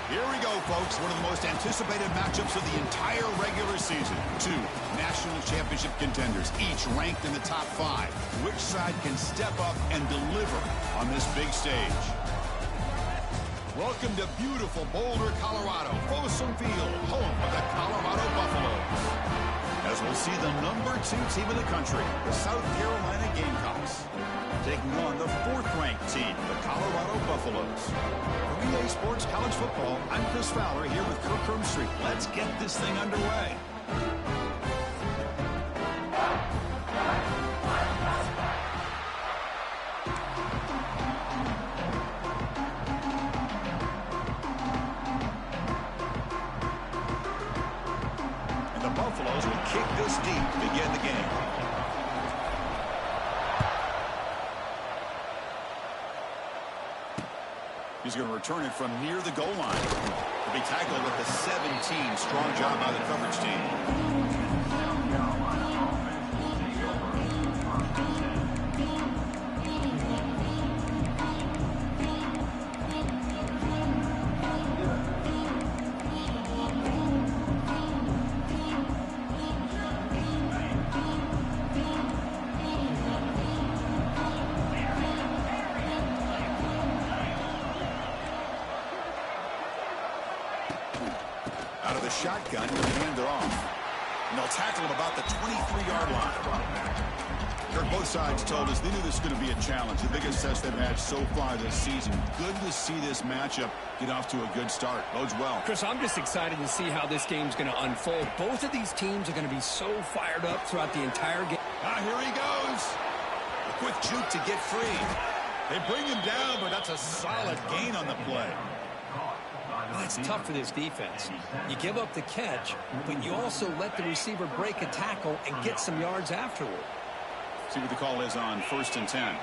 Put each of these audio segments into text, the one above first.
Here we go, folks. One of the most anticipated matchups of the entire regular season. Two national championship contenders, each ranked in the top 5. Which side can step up and deliver on this big stage? Welcome to beautiful Boulder, Colorado. Folsom Field, home of the Colorado Buffaloes. As we'll see the #2 team in the country, the South Carolina Gamecocks, taking on the 4th-ranked team, the Colorado Buffaloes. From EA Sports College Football, I'm Chris Fowler here with Kirk Street. Let's get this thing underway. And the Buffaloes will kick this deep to begin the game. He's going to return it from near the goal line. He'll be tackled at the 17. Strong job by the coverage team. Out of the shotgun, he'll hand it off. And they'll tackle him about the 23-yard line. Kirk, both sides told us they knew this was going to be a challenge. The biggest test they've had so far this season. Good to see this matchup get off to a good start. Bodes well. Chris, I'm just excited to see how this game's going to unfold. Both of these teams are going to be so fired up throughout the entire game. Here he goes. A quick juke to get free. They bring him down, but that's a solid gain on the play. That's tough for this defense. You give up the catch, but you also let the receiver break a tackle and get some yards afterward. See what the call is on 1st and 10.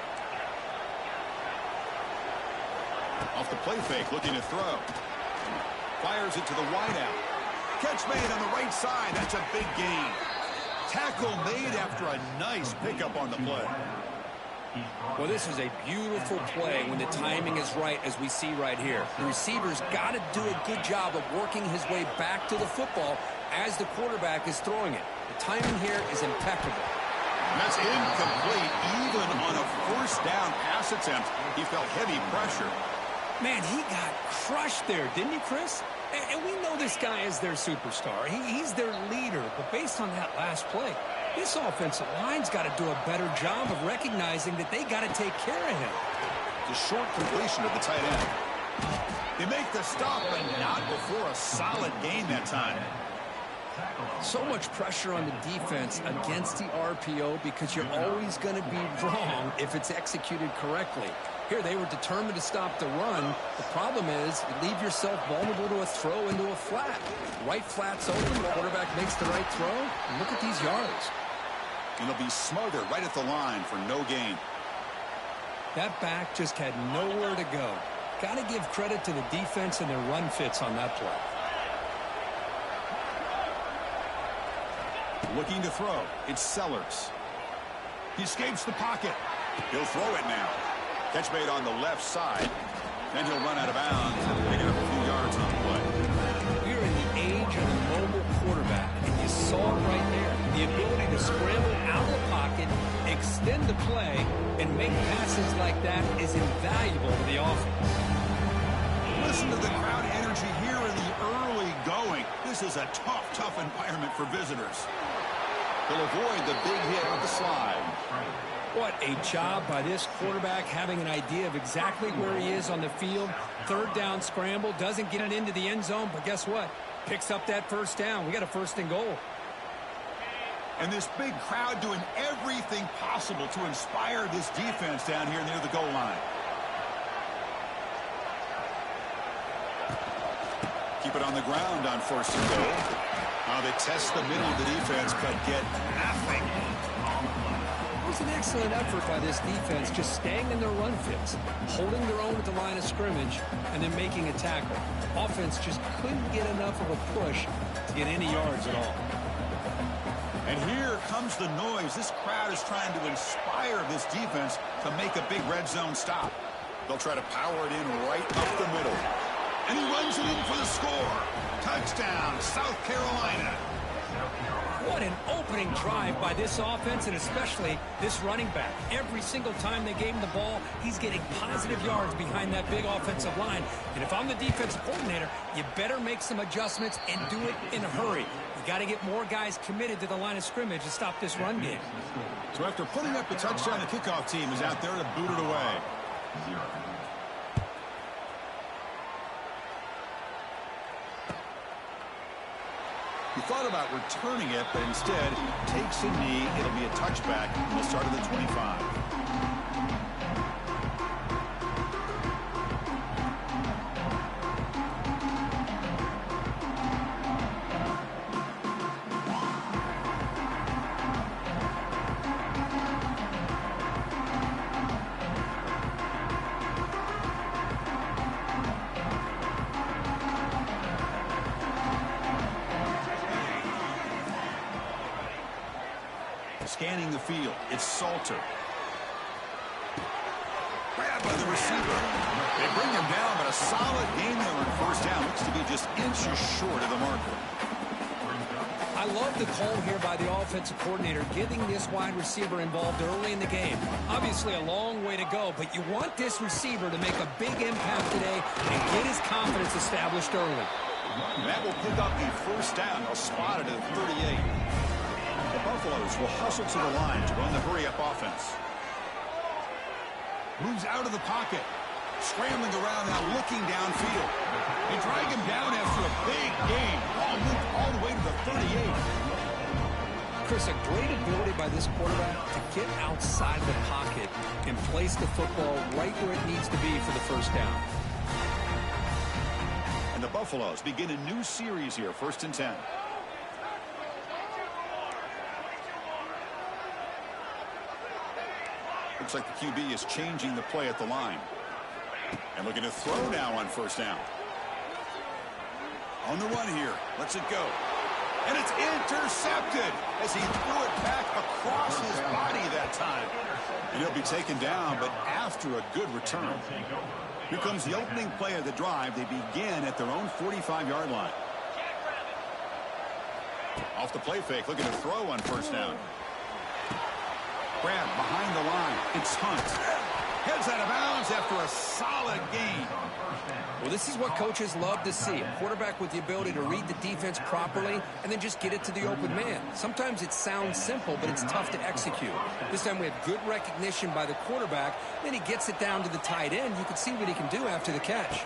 Off the play fake, looking to throw. Fires it to the wideout. Catch made on the right side. That's a big gain. Tackle made after a nice pickup on the play. Well, this is a beautiful play when the timing is right, as we see right here. The receiver's got to do a good job of working his way back to the football as the quarterback is throwing it. The timing here is impeccable. That's incomplete. Even on a 1st down pass attempt, he felt heavy pressure. Man, he got crushed there, didn't he, Chris? And we know this guy is their superstar. He's their leader. But based on that last play, this offensive line's got to do a better job of recognizing that they got to take care of him. The short completion of the tight end. They make the stop, but not before a solid gain that time. So much pressure on the defense against the RPO because you're always going to be wrong if it's executed correctly. Here, they were determined to stop the run. The problem is you leave yourself vulnerable to a throw into a flat. Right flat's open, the quarterback makes the right throw, and look at these yards. And he'll be smothered right at the line for no gain. That back just had nowhere to go. Got to give credit to the defense and their run fits on that play. Looking to throw. It's Sellers. He escapes the pocket. He'll throw it now. Catch made on the left side. Then he'll run out of bounds, picking up a few yards on the play. We're in the age of the mobile quarterback, and you saw it right there. The ability to scramble out of the pocket, extend the play, and make passes like that is invaluable to the offense. Listen to the crowd energy here in the early going. This is a tough environment for visitors. They'll avoid the big hit with the slide. What a job by this quarterback, having an idea of exactly where he is on the field. 3rd down scramble, doesn't get it into the end zone, but guess what? Picks up that 1st down. We got a 1st and goal. And this big crowd doing everything possible to inspire this defense down here near the goal line. Keep it on the ground on 1st and goal. They test the middle of the defense, but get nothing. It was an excellent effort by this defense, just staying in their run fits, holding their own at the line of scrimmage, and then making a tackle. Offense just couldn't get enough of a push to get any yards at all. And here comes the noise. This crowd is trying to inspire this defense to make a big red zone stop. They'll try to power it in right up the middle. And he runs it in for the score. Touchdown, South Carolina. What an opening drive by this offense, and especially this running back. Every single time they gave him the ball, he's getting positive yards behind that big offensive line. And if I'm the defensive coordinator, you better make some adjustments and do it in a hurry. You got to get more guys committed to the line of scrimmage to stop this run game. So after putting up the touchdown, the kickoff team is out there to boot it away. He thought about returning it, but instead takes a knee. It'll be a touchback, and we'll start at the 25. Scanning the field, it's Salter. Grabbed by the receiver. They bring him down, but a solid game there on first down. Looks to be just inches short of the marker. I love the call here by the offensive coordinator, getting this wide receiver involved early in the game. Obviously a long way to go, but you want this receiver to make a big impact today and get his confidence established early. That will pick up the first down. They'll spot it at 38. The Buffaloes will hustle to the line to run the hurry-up offense. Moves out of the pocket. Scrambling around now, looking downfield. They drag him down after a big gain. Ball moved all the way to the 38. Chris, a great ability by this quarterback to get outside the pocket and place the football right where it needs to be for the first down. And the Buffaloes begin a new series here, 1st and 10. Looks like the QB is changing the play at the line. And looking to throw now on first down. On the run here. Lets it go. And it's intercepted as he threw it back across his body that time. And he'll be taken down, but after a good return. Here comes the opening play of the drive. They begin at their own 45-yard line. Off the play fake, looking to throw on first down. Grab behind the line. It's Hunt. Heads out of bounds after a solid gain. Well, this is what coaches love to see. A quarterback with the ability to read the defense properly and then just get it to the open man. Sometimes it sounds simple, but it's tough to execute. This time we have good recognition by the quarterback. Then he gets it down to the tight end. You can see what he can do after the catch.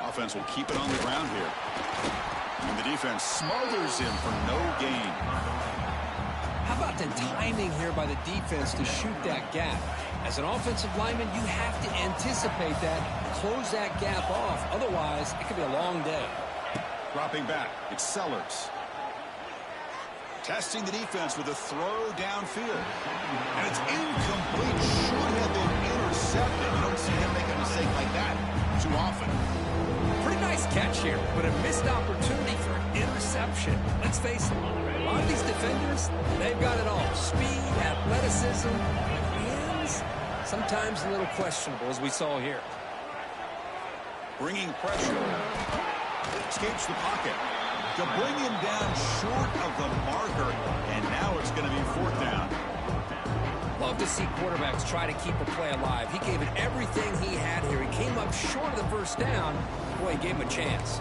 Offense will keep it on the ground here. And the defense smothers him for no gain. How about the timing here by the defense to shoot that gap? As an offensive lineman, you have to anticipate that, close that gap off. Otherwise, it could be a long day. Dropping back, it's Sellers. Testing the defense with a throw downfield. And it's incomplete. Should have been intercepted. You don't see him make a mistake like that too often. Pretty nice catch here, but a missed opportunity for an interception. Let's face it, a lot of these defenders, they've got it all. Speed, athleticism, hands, sometimes a little questionable, as we saw here. Bringing pressure. Escapes the pocket. To bring him down short of the marker, and now it's going to be 4th down. Love to see quarterbacks try to keep a play alive. He gave it everything he had here. He came up short of the first down. Boy, he gave him a chance.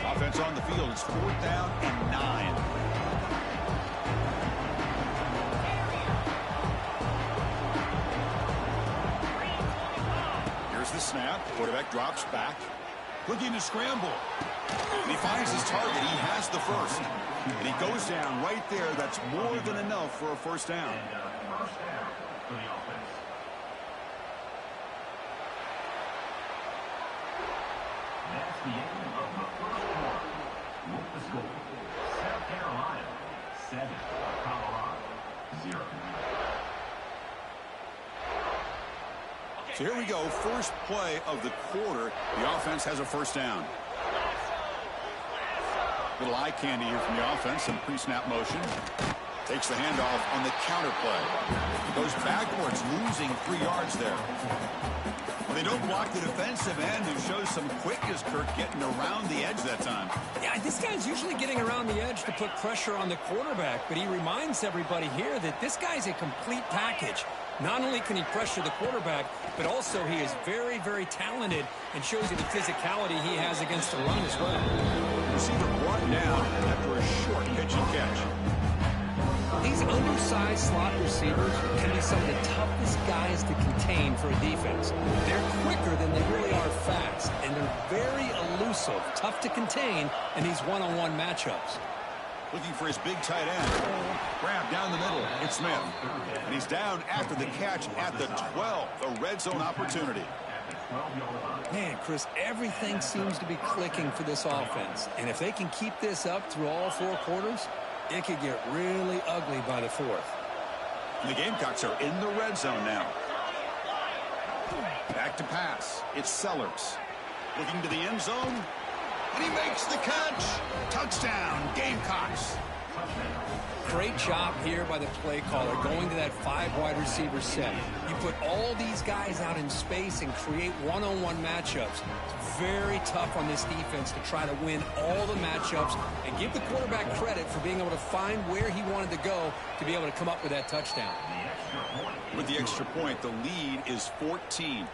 Offense on the field. It's 4th down and 9. Here's the snap. Quarterback drops back. Looking to scramble. And he finds his target. He has the first. And he goes down right there. That's more than enough for a first down. That's the end of the first quarter. With the score, South Carolina 7, Colorado 0. So here we go. First play of the quarter. The offense has a first down. Little eye candy here from the offense. Some pre-snap motion. Takes the handoff on the counter play. Goes backwards, losing 3 yards there. Well, they don't block the defensive end, who shows some quickness, Kirk, getting around the edge that time. Yeah, this guy's usually getting around the edge to put pressure on the quarterback, but he reminds everybody here that this guy's a complete package. Not only can he pressure the quarterback, but also he is very, very talented and shows you the physicality he has against the run as well. Receiver brought down after a short pitch and catch. These undersized slot receivers can be some of the toughest guys to contain for a defense. They're quicker than they really are fast, and they're very elusive, tough to contain in these one-on-one matchups. Looking for his big tight end. Grab down the middle. It's Smith. And he's down after the catch at the 12. A red zone opportunity. Man, Chris, everything seems to be clicking for this offense. And if they can keep this up through all 4 quarters, it could get really ugly by the 4th. And the Gamecocks are in the red zone now. Back to pass. It's Sellers. Looking to the end zone. And he makes the catch. Touchdown, Gamecocks. Great job here by the play caller going to that 5 wide receiver set. You put all these guys out in space and create one-on-one matchups. It's very tough on this defense to try to win all the matchups and give the quarterback credit for being able to find where he wanted to go to be able to come up with that touchdown. With the extra point, the lead is 14.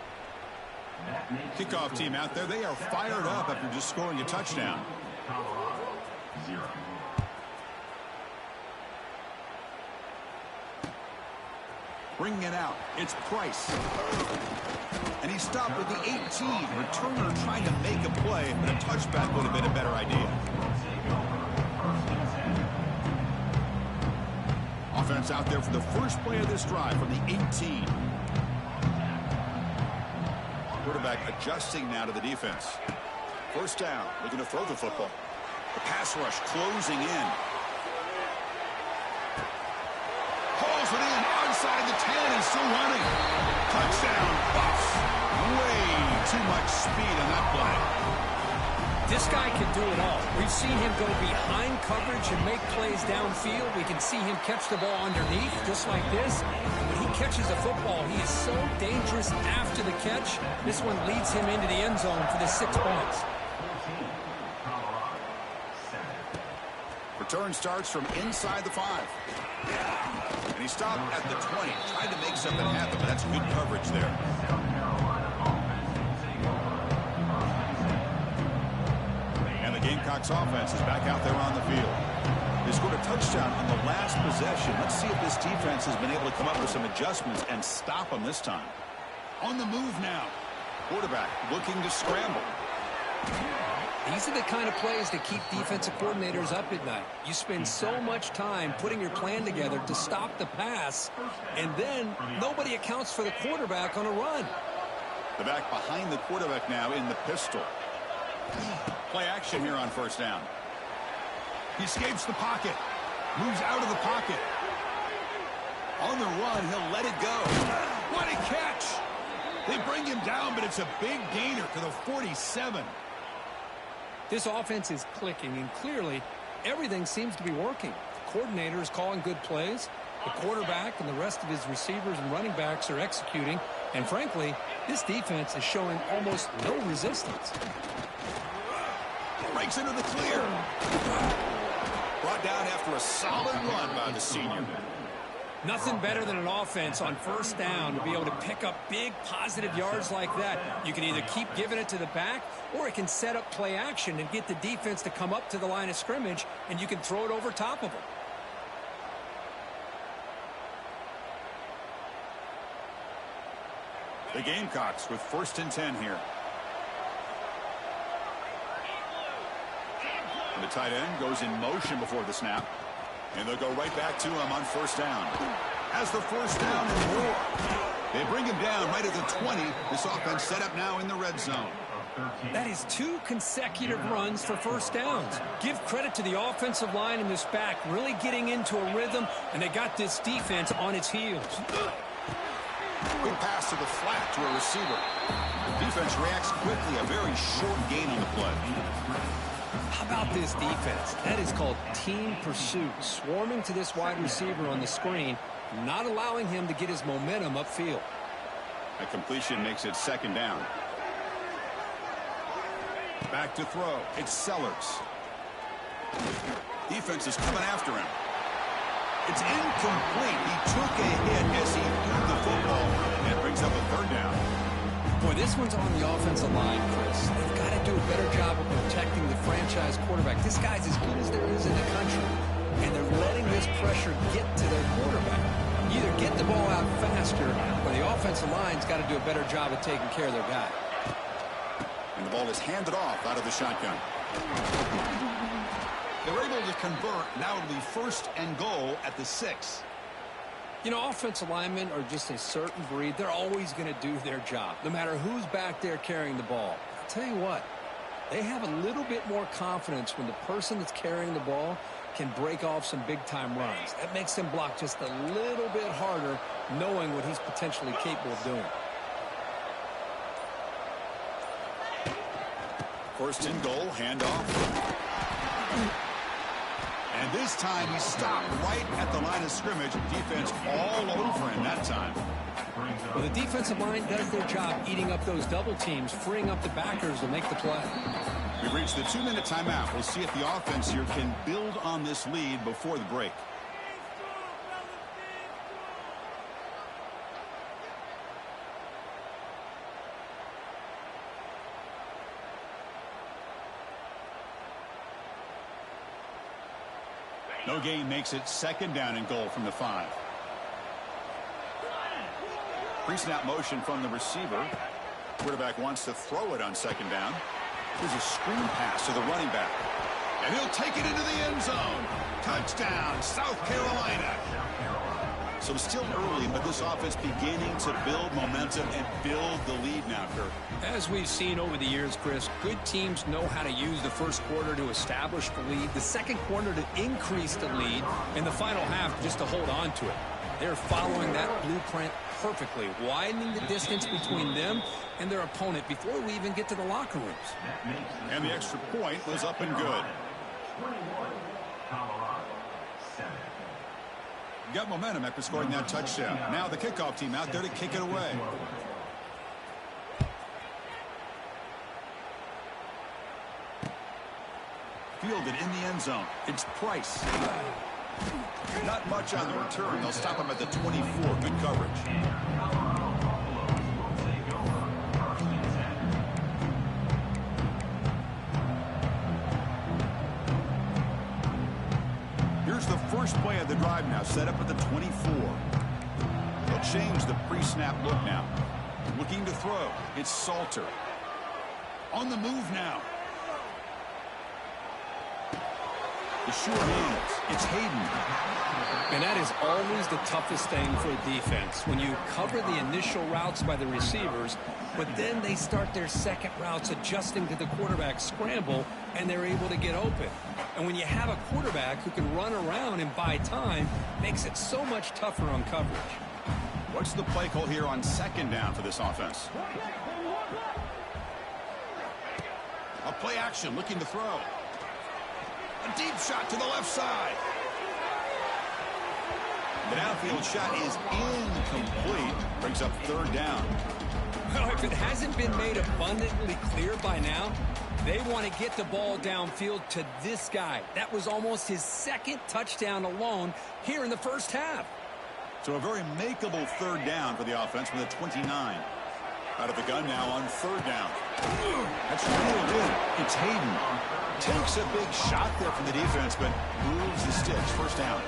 Kickoff team out there, they are fired up after just scoring a touchdown. Bringing it out, it's Price. And he stopped with the 18. Returner trying to make a play, but a touchback would have been a better idea. Offense out there for the first play of this drive from the 18. Quarterback adjusting now to the defense. First down, looking to throw the football. The pass rush closing in. Pulls it in outside the 10 and still running. Touchdown, Buffs. Way too much speed on that play. This guy can do it all. We've seen him go behind coverage and make plays downfield. We can see him catch the ball underneath, just like this. When he catches a football, he is so dangerous after the catch. This one leads him into the end zone for the 6 points. Return starts from inside the 5. And he stopped at the 20, trying to make something happen, but that's good coverage there. And the Gamecocks offense is back out there on the field. They scored a touchdown on the last possession. Let's see if this defense has been able to come up with some adjustments and stop them this time. On the move now. Quarterback looking to scramble. These are the kind of plays that keep defensive coordinators up at night. You spend so much time putting your plan together to stop the pass, and then nobody accounts for the quarterback on a run. The back behind the quarterback now in the pistol. Play action here on first down. He escapes the pocket. Moves out of the pocket. On the run, he'll let it go. What a catch! They bring him down, but it's a big gainer to the 47. This offense is clicking, and clearly everything seems to be working. The coordinator is calling good plays. The quarterback and the rest of his receivers and running backs are executing. And frankly, this defense is showing almost no resistance. Breaks into the clear. Brought down after a solid run by the senior. Nothing better than an offense on first down to be able to pick up big positive yards like that. You can either keep giving it to the back, or it can set up play action and get the defense to come up to the line of scrimmage, and you can throw it over top of them. The Gamecocks with 1st and 10 here. And the tight end goes in motion before the snap. And they'll go right back to him on first down. Has the first down and more. They bring him down right at the 20. This offense set up now in the red zone. That is 2 consecutive runs for first downs. Give credit to the offensive line in this back, really getting into a rhythm, and they got this defense on its heels. Good pass to the flat to a receiver. Defense reacts quickly. A very short gain on the play. How about this defense? That is called team pursuit. Swarming to this wide receiver on the screen, not allowing him to get his momentum upfield. A completion makes it second down. Back to throw. It's Sellers. Defense is coming after him. It's incomplete. He took a hit as he threw the football, and it brings up a third down. Boy, this one's on the offensive line, Chris. They've got to do a better job of protecting the franchise quarterback. This guy's as good as there is in the country, and they're letting this pressure get to their quarterback. Either get the ball out faster, or the offensive line's got to do a better job of taking care of their guy. And the ball is handed off out of the shotgun. They're able to convert. Now it'll be 1st and goal at the 6. You know, offensive linemen are just a certain breed. They're always going to do their job, no matter who's back there carrying the ball. I'll tell you what, they have a little bit more confidence when the person that's carrying the ball can break off some big-time runs. That makes them block just a little bit harder, knowing what he's potentially capable of doing. 1st and goal, handoff. And this time he stopped right at the line of scrimmage. Defense all over him that time. Well, the defensive line does their job eating up those double teams, freeing up the backers to make the play. We've reached the 2-minute timeout. We'll see if the offense here can build on this lead before the break. No gain makes it 2nd down and goal from the 5. Pre-snap motion from the receiver. Quarterback wants to throw it on 2nd down. Here's a screen pass to the running back. And he'll take it into the end zone. Touchdown, South Carolina. So still early, but this offense beginning to build momentum and build the lead now, Kirk. As we've seen over the years, Chris, good teams know how to use the 1st quarter to establish the lead, the 2nd quarter to increase the lead, and the final half just to hold on to it. They're following that blueprint perfectly, widening the distance between them and their opponent before we even get to the locker rooms. And the extra point was up and good. Got momentum after scoring that touchdown. Now the kickoff team out there to kick it away. Fielded in the end zone. It's Price. Not much on the return. They'll stop him at the 24. Good coverage. Here's the first play of the drive now, set up at the 24. They'll change the pre-snap look now. Looking to throw. It's Salter. On the move now. The short hands. It's Hayden. And that is always the toughest thing for a defense. When you cover the initial routes by the receivers, but then they start their second routes adjusting to the quarterback scramble, and they're able to get open. And when you have a quarterback who can run around and buy time, makes it so much tougher on coverage. What's the play call here on 2nd down for this offense? A play action, looking to throw. A deep shot to the left side. The downfield shot is incomplete. Brings up 3rd down. Well, if it hasn't been made abundantly clear by now, they want to get the ball downfield to this guy. That was almost his 2nd touchdown alone here in the 1st half. So a very makeable 3rd down for the offense with a 29. Out of the gun now on 3rd down. That's real good. It's Hayden. Takes a big shot there from the defense, but moves the sticks. 1st down.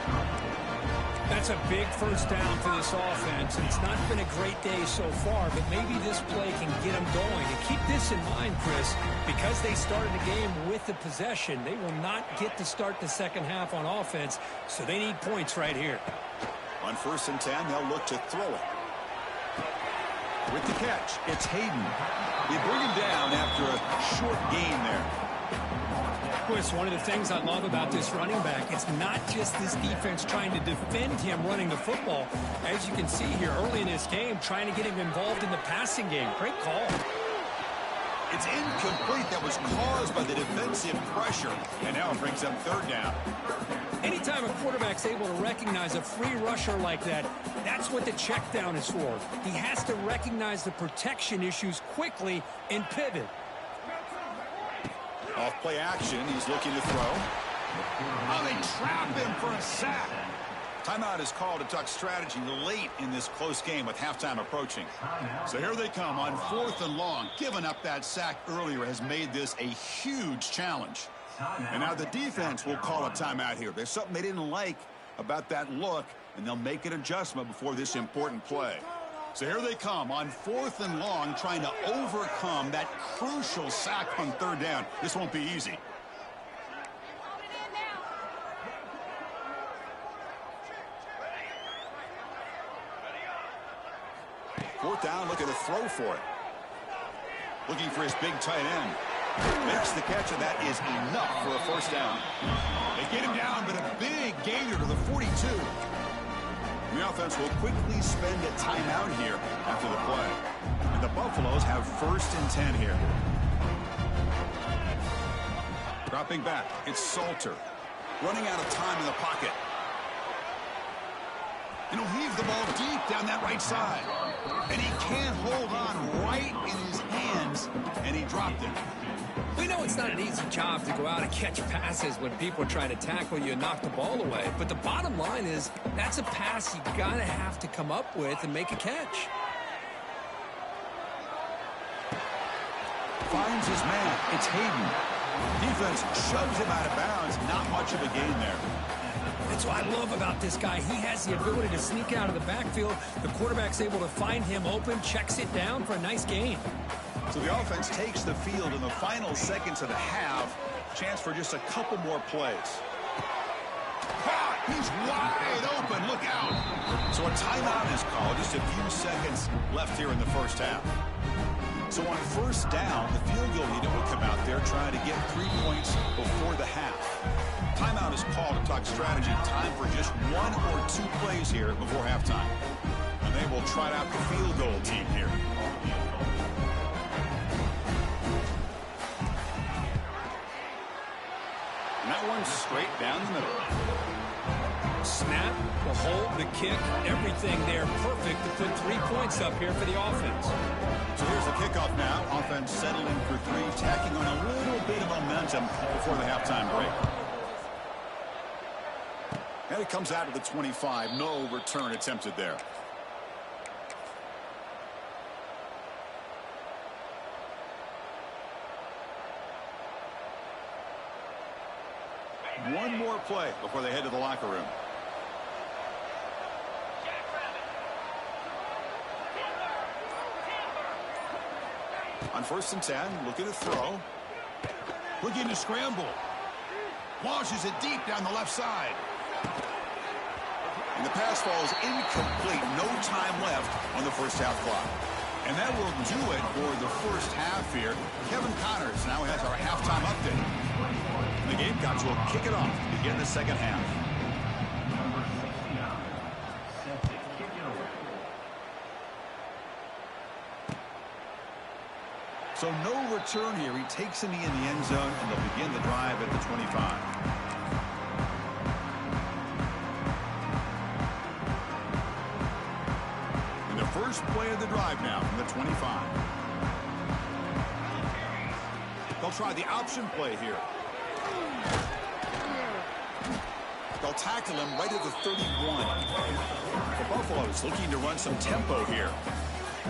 That's a big 1st down for this offense. And it's not been a great day so far, but maybe this play can get them going. And keep this in mind, Chris, because they started the game with the possession, they will not get to start the 2nd half on offense, so they need points right here. On 1st and 10, they'll look to throw it. With the catch, it's Hayden. They bring him down after a short gain there. Chris, one of the things I love about this running back, it's not just this defense trying to defend him running the football. As you can see here early in this game, trying to get him involved in the passing game. Great call. It's incomplete. That was caused by the defensive pressure. And now it brings up third down. Anytime a quarterback's able to recognize a free rusher like that, that's what the check down is for. He has to recognize the protection issues quickly and pivot. Off play action. He's looking to throw. Oh, they trap him for a sack. Timeout is called to talk strategy late in this close game with halftime approaching. So here they come on 4th and long. Giving up that sack earlier has made this a huge challenge. And now the defense will call a timeout here. There's something they didn't like about that look, and they'll make an adjustment before this important play. So here they come on 4th and long, trying to overcome that crucial sack on 3rd down. This won't be easy. 4th down, looking to throw for it. Looking for his big tight end. Makes the catch, and that is enough for a 1st down. They get him down, but a big gainer to the 42. The offense will quickly spend a timeout here after the play. And the Buffaloes have 1st and 10 here. Dropping back, it's Salter. Running out of time in the pocket. And he'll heave the ball deep down that right side. And he can't hold on right in his hands, and he dropped it. We know it's not an easy job to go out and catch passes when people are trying to tackle you and knock the ball away. But the bottom line is that's a pass you gotta have to come up with and make a catch. Finds his man. It's Hayden. Defense shoves him out of bounds. Not much of a gain there. That's what I love about this guy. He has the ability to sneak out of the backfield. The quarterback's able to find him open, checks it down for a nice gain. So the offense takes the field in the final seconds of the half. Chance for just a couple more plays. Caught! He's wide open. Look out. So a timeout is called. Just a few seconds left here in the 1st half. So on 1st down, the field goal unit will come out there trying to get 3 points before the half. Timeout is called to talk strategy. Time for just 1 or 2 plays here before halftime. And they will try out the field goal team here. And that one's straight down the middle. Snap, the hold, the kick, everything there perfect to put 3 points up here for the offense. So here's the kickoff now. Offense settling for 3, tacking on a little bit of momentum before the halftime break. And it comes out to the 25. No return attempted there. One more play before they head to the locker room. On 1st and 10, looking to throw. Looking to scramble. Launches it deep down the left side. And the pass falls incomplete. No time left on the 1st half clock. And that will do it for the 1st half here. Kevin Connors now has our halftime update. The Gamecocks will kick it off to begin the 2nd half. Number 69, set to kick it away. So no return here. He takes him in the end zone, and they'll begin the drive at the 25. First play of the drive now from the 25. They'll try the option play here. They'll tackle him right at the 31. The Buffaloes looking to run some tempo here.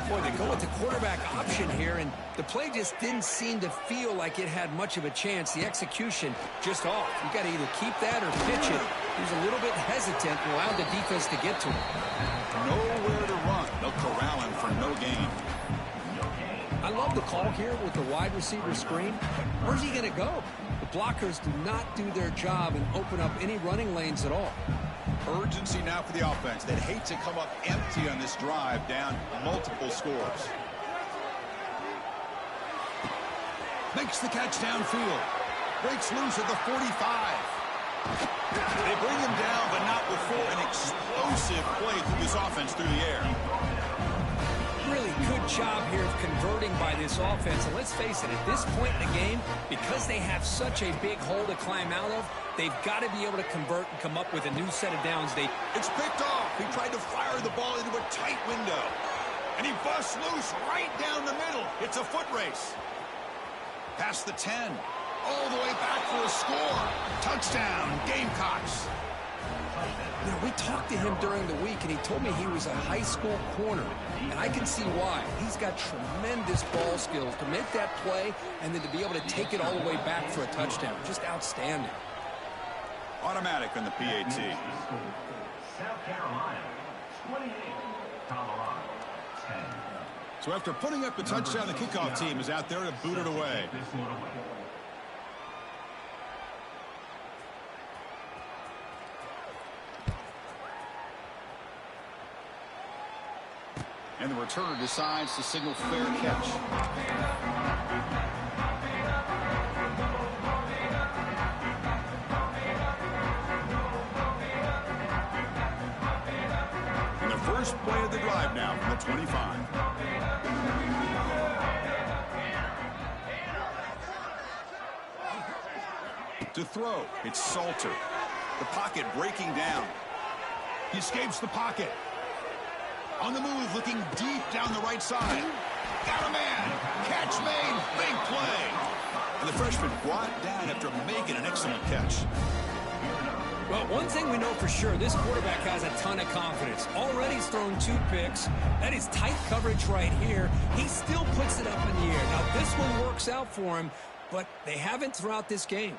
Boy, they go with the quarterback option here, and the play just didn't seem to feel like it had much of a chance. The execution just off. You got to either keep that or pitch it. He was a little bit hesitant and allowed the defense to get to him. Nowhere to run. They'll corral him for no gain. I love the call here with the wide receiver screen. Where's he going to go? The blockers do not do their job and open up any running lanes at all. Urgency now for the offense. They'd hate to come up empty on this drive, down multiple scores. Makes the catch downfield. Breaks loose at the 45. They bring him down, but not before an explosive play through this offense through the air. Really good job here of converting by this offense. And let's face it, at this point in the game, because they have such a big hole to climb out of, they've got to be able to convert and come up with a new set of downs. It's picked off. He tried to fire the ball into a tight window. And he busts loose right down the middle. It's a foot race. Past the 10. All the way back for a score. Touchdown, Gamecocks. You know, we talked to him during the week, and he told me he was a high school corner. And I can see why. He's got tremendous ball skills to make that play and then to be able to take it all the way back for a touchdown. Just outstanding. Automatic on the PAT. South Carolina, 28. Colorado, 10. So after putting up the touchdown, the kickoff team is out there to boot it away. And the returner decides to signal fair catch. And the first play of the drive now from the 25. To throw, it's Salter. The pocket breaking down. He escapes the pocket. On the move, looking deep down the right side. Got a man. Catch made. Big play. And the freshman brought down after making an excellent catch. Well, one thing we know for sure, this quarterback has a ton of confidence. Already he's thrown 2 picks. That is tight coverage right here. He still puts it up in the air. Now, this one works out for him, but they haven't throughout this game.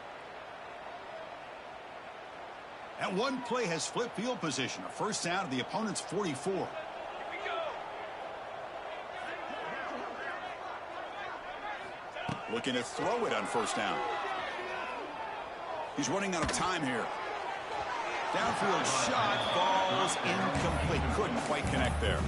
That one play has flipped field position. A first down to the opponent's 44. Looking to throw it on first down. He's running out of time here. Downfield shot falls incomplete. Couldn't quite connect there.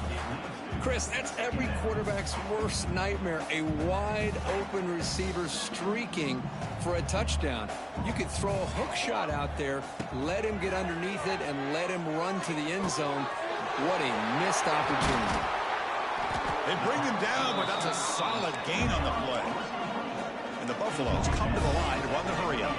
Chris, that's every quarterback's worst nightmare. A wide open receiver streaking for a touchdown. You could throw a hook shot out there, let him get underneath it, and let him run to the end zone. What a missed opportunity. They bring him down, but that's a solid gain on the play. And the Buffaloes come to the line to run the hurry up.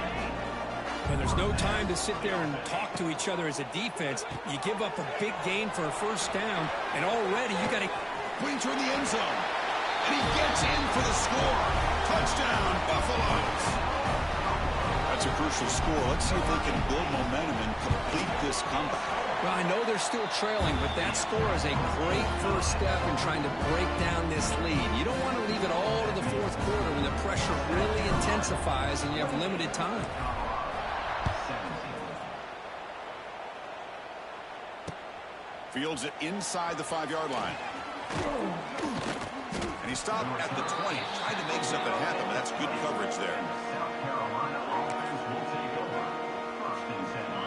And there's no time to sit there and talk to each other as a defense. You give up a big gain for a first down, and already you got to bring toward the end zone. And he gets in for the score. Touchdown, Buffaloes. That's a crucial score. Let's see if they can build momentum and complete this comeback. Well, I know they're still trailing, but that score is a great first step in trying to break down this lead. You don't want to leave it all to the fourth quarter when the pressure really intensifies and you have limited time. Fields it inside the 5-yard line. And he stopped at the 20. Tried to make something happen, but that's good coverage there.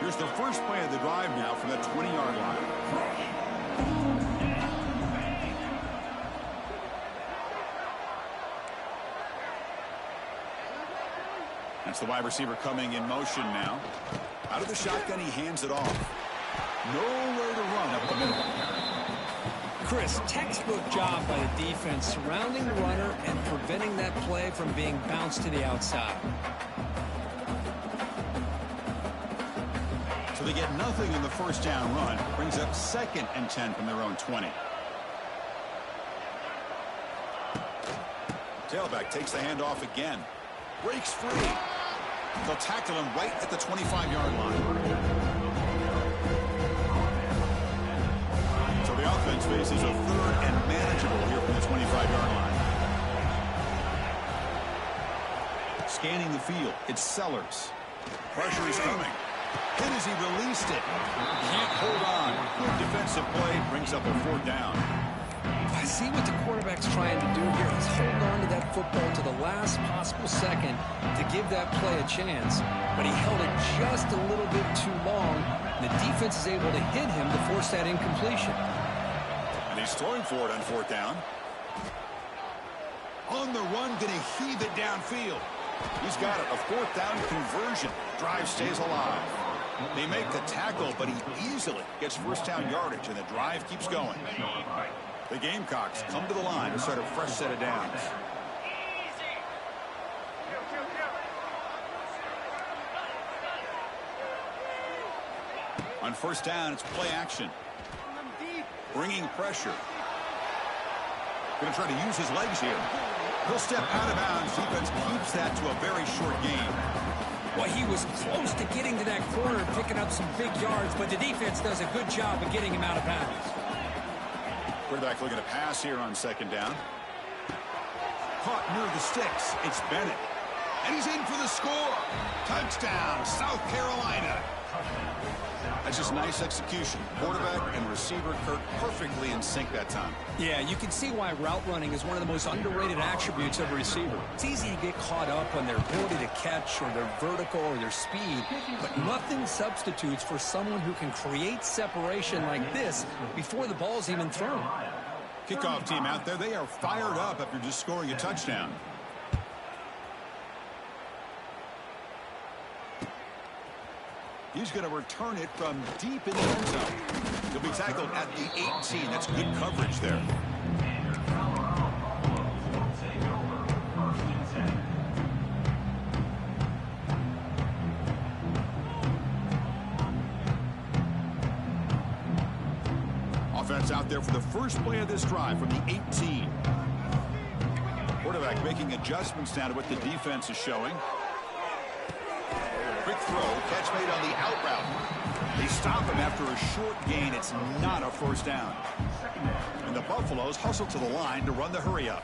Here's the first play of the drive now from the 20-yard line. That's the wide receiver coming in motion now. Out of the shotgun, he hands it off. Nowhere to run up the middle. Chris, textbook job by the defense surrounding the runner and preventing that play from being bounced to the outside. So they get nothing in the first down run. Brings up 2nd and 10 from their own 20. Tailback takes the handoff again. Breaks free. They'll tackle him right at the 25-yard line. So the offense faces a 3rd and manageable here from the 25-yard line. Scanning the field, it's Sellers. Pressure is coming. Hit as he released it. Can't hold on. Good defensive play brings up a 4th down. I see what the quarterback's trying to do here is hold on to that football to the last possible second to give that play a chance. But he held it just a little bit too long. The defense is able to hit him to force that incompletion. And he's throwing for it on 4th down. On the run, going to heave it downfield. He's got it. A 4th down conversion. Drive stays alive. They make the tackle, but he easily gets first down yardage, and the drive keeps going. The Gamecocks come to the line to start a fresh set of downs. On first down, it's play action. Bringing pressure. Going to try to use his legs here. He'll step out of bounds. Defense keeps that to a very short gain. Well, he was close to getting to that corner and picking up some big yards, but the defense does a good job of getting him out of bounds. Quarterback looking to pass here on second down. Caught near the sticks. It's Bennett. And he's in for the score. Touchdown, South Carolina. That's just nice execution. Quarterback and receiver Kirk perfectly in sync that time. Yeah, you can see why route running is one of the most underrated attributes of a receiver. It's easy to get caught up on their ability to catch or their vertical or their speed, but nothing substitutes for someone who can create separation like this before the ball's even thrown. Kickoff team out there, they are fired up after just scoring a touchdown. He's going to return it from deep in the end zone. He'll be tackled at the 18. That's good coverage there. Offense out there for the first play of this drive from the 18. Quarterback making adjustments now to what the defense is showing. Quick throw, catch made on the out route. They stop him after a short gain. It's not a first down. And the Buffaloes hustle to the line to run the hurry up.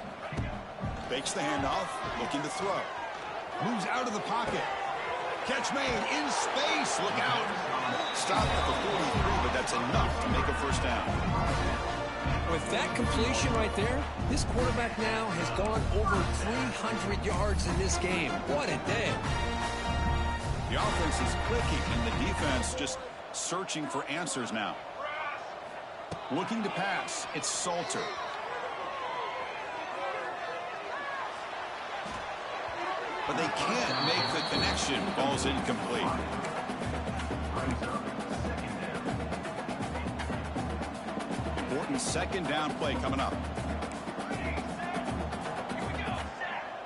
Fakes the handoff, looking to throw. Moves out of the pocket. Catch made in space. Look out. Stopped at the 43, but that's enough to make a first down. With that completion right there, this quarterback now has gone over 300 yards in this game. What a day. The offense is clicking, and the defense just searching for answers now. Looking to pass. It's Salter. But they can't make the connection. Ball's incomplete. Important second down play coming up.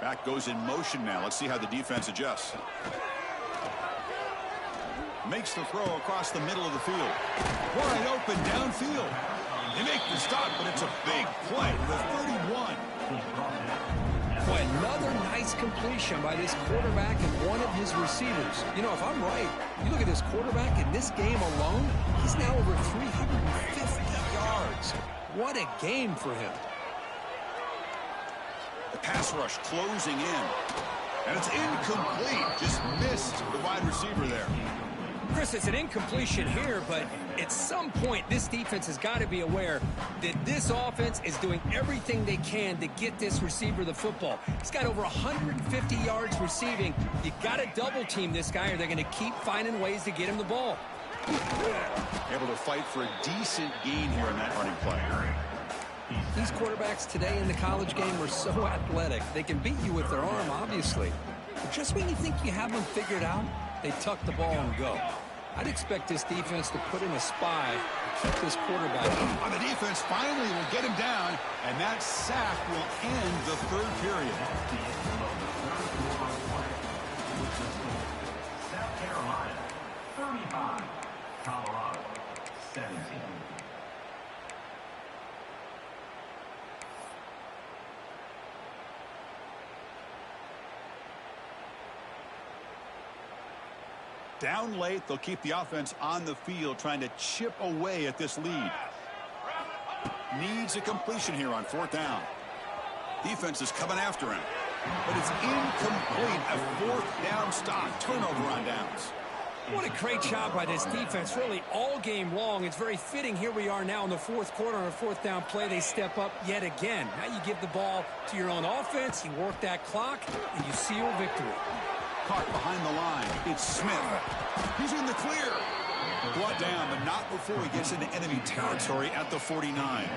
Back goes in motion now. Let's see how the defense adjusts. Makes the throw across the middle of the field. Wide open downfield. They make the stop, but it's a big play. The 31. Boy, another nice completion by this quarterback and one of his receivers. You know, if I'm right, you look at this quarterback in this game alone, he's now over 350 yards. What a game for him. The pass rush closing in. And it's incomplete. Just missed the wide receiver there. Chris, it's an incompletion here, but at some point, this defense has got to be aware that this offense is doing everything they can to get this receiver the football. He's got over 150 yards receiving. You got to double team this guy, or they're going to keep finding ways to get him the ball. Able to fight for a decent gain here in that running play. These quarterbacks today in the college game are so athletic. They can beat you with their arm, obviously. But just when you think you have them figured out, they tuck the ball and go. I'd expect this defense to put in a spy to keep this quarterback. On the defense, finally will get him down, and that sack will end the third period. South Carolina, 35. Colorado, 17. Down late, they'll keep the offense on the field trying to chip away at this lead. Needs a completion here on fourth down. Defense is coming after him, but it's incomplete. A fourth down stop. Turnover on downs. What a great job by this defense, really all game long. It's very fitting. Here we are now in the fourth quarter on a fourth down play. They step up yet again. Now you give the ball to your own offense, you work that clock, and you seal victory. Caught behind the line. It's Smith. He's in the clear. Brought down, but not before he gets into enemy territory at the 49.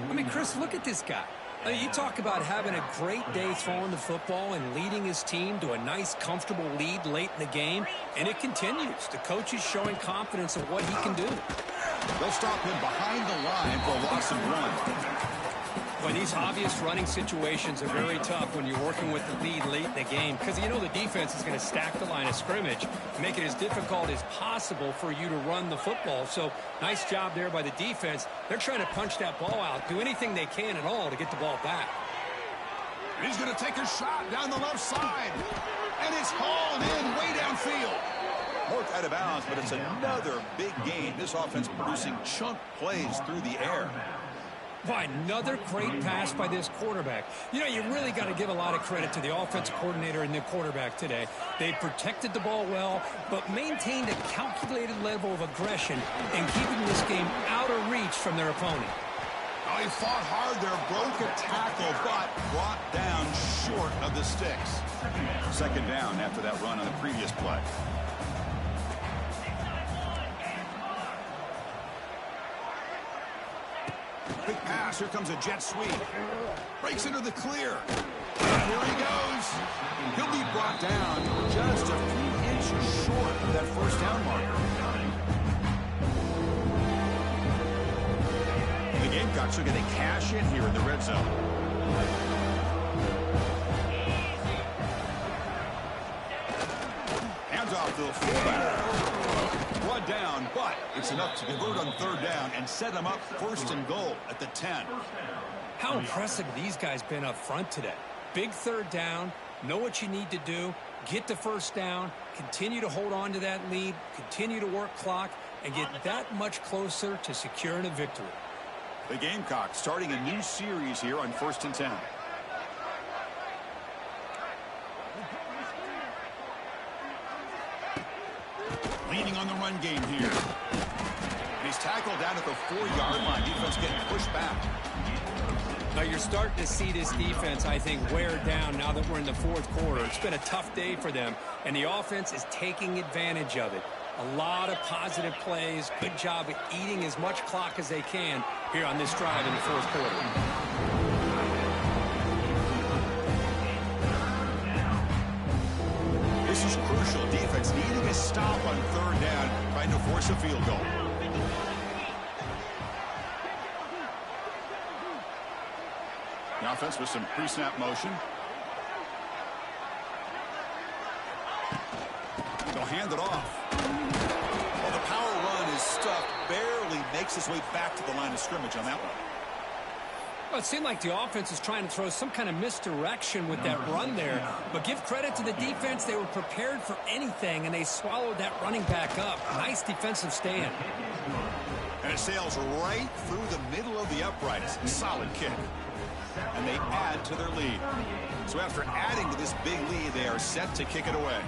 I mean, Chris, look at this guy. I mean, you talk about having a great day throwing the football and leading his team to a nice, comfortable lead late in the game, and it continues. The coach is showing confidence of what he can do. They'll stop him behind the line for a loss of 1. Well, these obvious running situations are very tough when you're working with the lead late in the game because you know the defense is going to stack the line of scrimmage, make it as difficult as possible for you to run the football. So nice job there by the defense. They're trying to punch that ball out, do anything they can at all to get the ball back. He's going to take a shot down the left side, and it's hauled in way downfield. Marked out of bounds, but it's another big gain. This offense producing chunk plays through the air. By another great pass by this quarterback. You know, you really got to give a lot of credit to the offensive coordinator and the quarterback today. They protected the ball well, but maintained a calculated level of aggression and keeping this game out of reach from their opponent. Oh, he fought hard there, broke a tackle, but brought down short of the sticks. Second down after that run on the previous play. Big pass. Here comes a jet sweep. Breaks into the clear. Here he goes. He'll be brought down just a few inches short of that first down marker. The Gamecocks are going to cash in here in the red zone. Hands off to the fullback. Brought down, but it's enough to convert on third down and set them up first and goal at the 10. How impressive these guys been up front today. Big third down, know what you need to do, get the first down, continue to hold on to that lead, continue to work clock, and get that much closer to securing a victory. The Gamecocks starting a new series here on 1st and 10. Leaning on the run game here. He's tackled down at the 4-yard line. Defense getting pushed back. Now you're starting to see this defense, I think, wear down now that we're in the fourth quarter. It's been a tough day for them, and the offense is taking advantage of it. A lot of positive plays. Good job at eating as much clock as they can here on this drive in the fourth quarter. This is crucial. Defense needing a stop on third down, trying to force a field goal. The offense with some pre-snap motion. They'll hand it off. Well, the power run is stuffed. Barely makes his way back to the line of scrimmage on that one. Well, it seemed like the offense is trying to throw some kind of misdirection with that run there. But give credit to the defense. They were prepared for anything, and they swallowed that running back up. Nice defensive stand. And it sails right through the middle of the uprights. Solid kick. And they add to their lead. So after adding to this big lead, they are set to kick it away.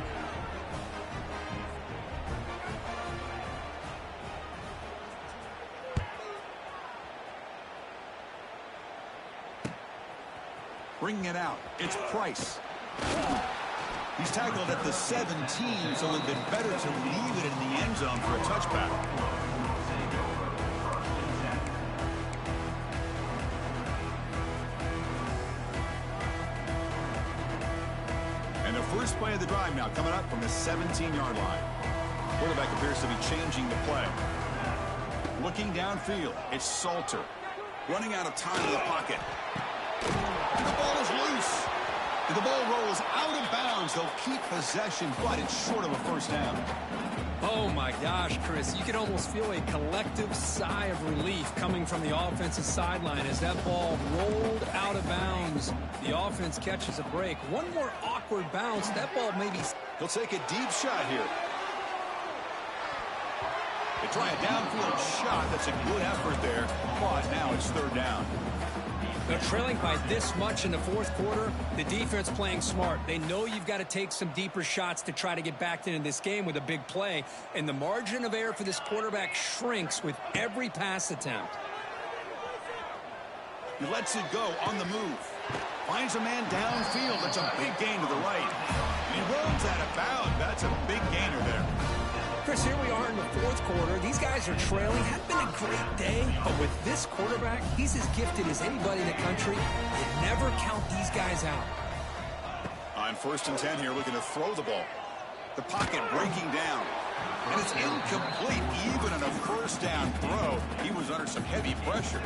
Bringing it out, it's Price. He's tackled at the 17, so it would have been better to leave it in the end zone for a touchback. And the first play of the drive now coming up from the 17-yard line. Quarterback appears to be changing the play. Looking downfield, it's Salter. Running out of time in the pocket. And the ball is loose. And the ball rolls out of bounds. They'll keep possession, but it's short of a first down. Oh, my gosh, Chris. You can almost feel a collective sigh of relief coming from the offensive sideline as that ball rolled out of bounds. The offense catches a break. One more awkward bounce. That ball maybe... They'll take a deep shot here. They try a downfield shot. That's a good effort there. But now it's third down. They're trailing by this much in the fourth quarter. The defense playing smart. They know you've got to take some deeper shots to try to get back into this game with a big play. And the margin of error for this quarterback shrinks with every pass attempt. He lets it go on the move. Finds a man downfield. That's a big gain to the right. And he runs out of bounds. That's a big gainer there. Chris, here we are in the fourth quarter. These guys are trailing. Hadn't been a great day, but with this quarterback, he's as gifted as anybody in the country. You never count these guys out. On 1st and 10 here, looking to throw the ball. The pocket breaking down. And it's incomplete. Even on a first down throw, he was under some heavy pressure.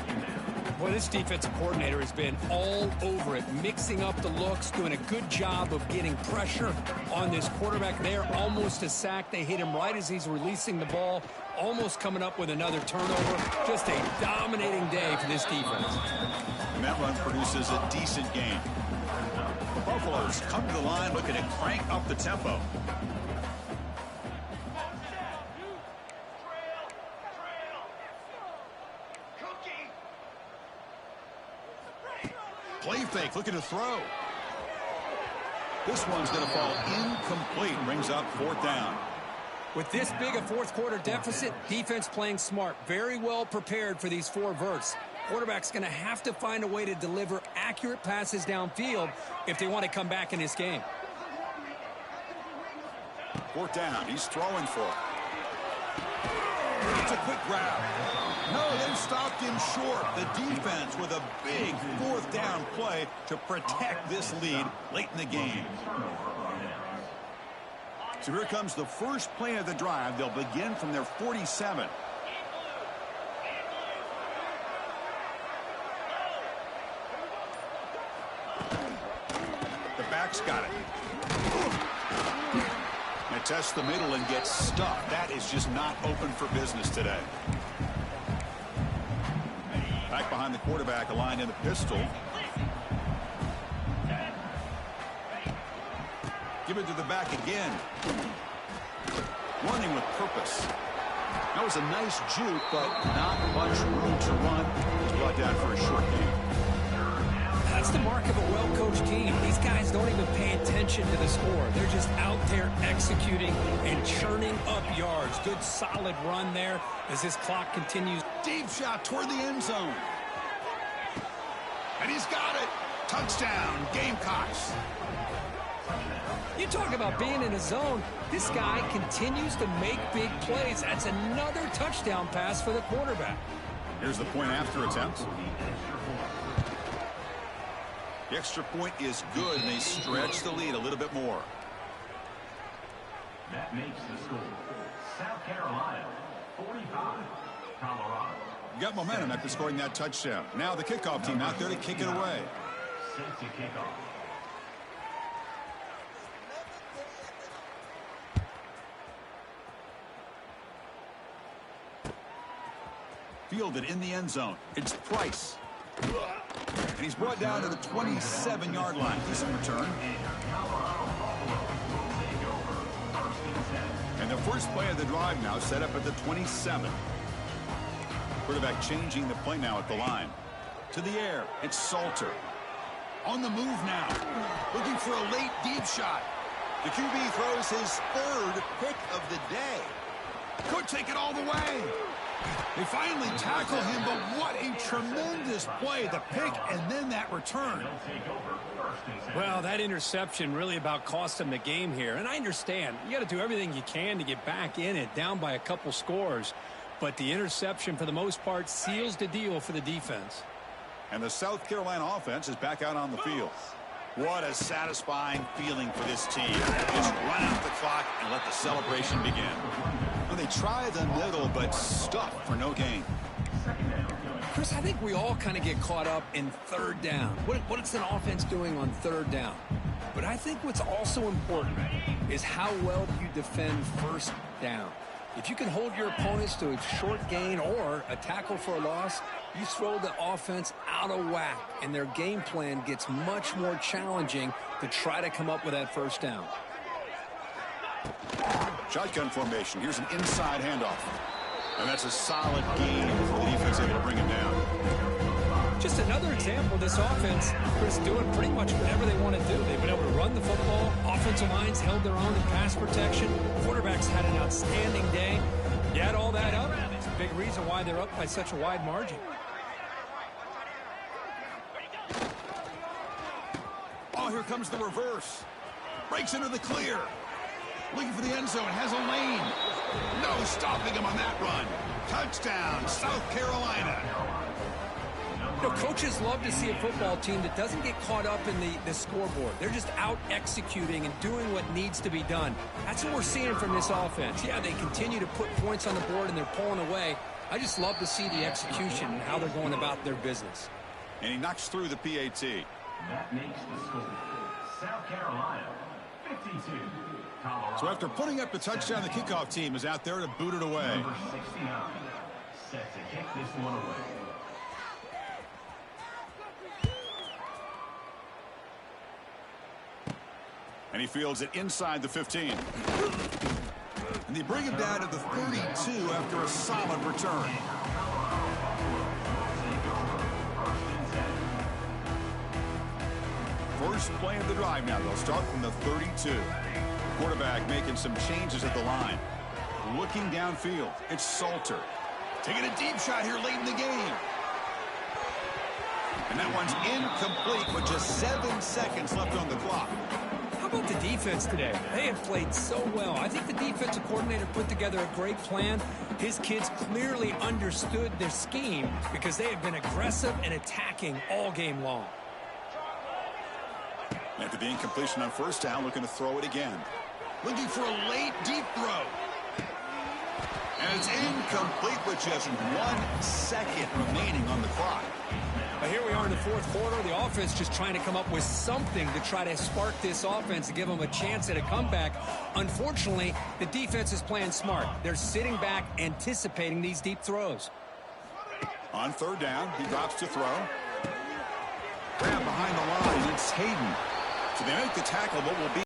Boy, this defensive coordinator has been all over it, mixing up the looks, doing a good job of getting pressure on this quarterback there. Almost a sack. They hit him right as he's releasing the ball, almost coming up with another turnover. Just a dominating day for this defense. And that run produces a decent gain. The Buffaloes come to the line looking to crank up the tempo. Play fake, looking to throw. This one's going to fall incomplete. Brings up fourth down. With this big a fourth quarter deficit, defense playing smart. Very well prepared for these four verts. Quarterback's going to have to find a way to deliver accurate passes downfield if they want to come back in this game. Fourth down. He's throwing for it. It's a quick grab. No, they stopped him short. The defense with a big fourth down play to protect this lead late in the game. So here comes the first play of the drive. They'll begin from their 47. The back's got it. And tests the middle and gets stuffed. That is just not open for business today. Back behind the quarterback, aligned in the pistol. Give it to the back again. Running with purpose. That was a nice juke, but not much room to run. He's brought down for a short gain. That's the mark of a well-coached team. These guys don't even pay attention to the score. They're just out there executing and churning up yards. Good, solid run there as this clock continues. Deep shot toward the end zone. And he's got it. Touchdown, Gamecocks. You talk about being in a zone. This guy continues to make big plays. That's another touchdown pass for the quarterback. Here's the point after attempt. The extra point is good, and they stretch the lead a little bit more. That makes the score South Carolina 45, Colorado. You got momentum after scoring that touchdown. Now the kickoff team out there to kick it away. Set to kickoff. Fielded in the end zone. It's Price. And he's brought down to the 27-yard line. Decent return. And the first play of the drive now set up at the 27. Quarterback changing the play now at the line. To the air. It's Salter. On the move now. Looking for a late deep shot. The QB throws his third pick of the day. Could take it all the way. They finally tackle him, but what a tremendous play. The pick and then that return. Well, that interception really about cost him the game here. And I understand. You got to do everything you can to get back in it, down by a couple scores. But the interception, for the most part, seals the deal for the defense. And the South Carolina offense is back out on the field. What a satisfying feeling for this team. Just run out the clock and let the celebration begin. Well, they try the middle, but stuck for no gain. Chris, I think we all kind of get caught up in third down. What is an offense doing on third down? But I think what's also important is how well you defend first down. If you can hold your opponents to a short gain or a tackle for a loss, you throw the offense out of whack, and their game plan gets much more challenging to try to come up with that first down. Shotgun formation. Here's an inside handoff. And that's a solid gain for the defense able to bring him down. Just another example of this offense, Chris, doing pretty much whatever they want to do. They've been able to run the football. Offensive lines held their own in pass protection. Quarterbacks had an outstanding day. You add all that up, it's a big reason why they're up by such a wide margin. Oh, here comes the reverse. Breaks into the clear. Looking for the end zone. Has a lane. No stopping him on that run. Touchdown, South Carolina. Coaches love to see a football team that doesn't get caught up in the scoreboard. They're just out executing and doing what needs to be done. That's what we're seeing from this offense. Yeah, they continue to put points on the board and they're pulling away. I just love to see the execution and how they're going about their business. And he knocks through the PAT. That makes the score. South Carolina, 52. Colorado. So after putting up the touchdown, the kickoff team is out there to boot it away. Number 69 set to kick this one away. And he fields it inside the 15. And they bring him down to the 32 after a solid return. First play of the drive now. They'll start from the 32. Quarterback making some changes at the line. Looking downfield. It's Salter. Taking a deep shot here late in the game. And that one's incomplete with just 7 seconds left on the clock. How about the defense today? They have played so well. I think the defensive coordinator put together a great plan. His kids clearly understood their scheme because they have been aggressive and attacking all game long. After the incompletion on first down, looking to throw it again. Looking for a late deep throw. And it's incomplete with just 1 second remaining on the clock. But here we are in the fourth quarter. The offense just trying to come up with something to try to spark this offense to give them a chance at a comeback. Unfortunately, the defense is playing smart. They're sitting back, anticipating these deep throws. On third down, he drops to throw. Grab behind the line. It's Hayden. So they make the tackle, but will be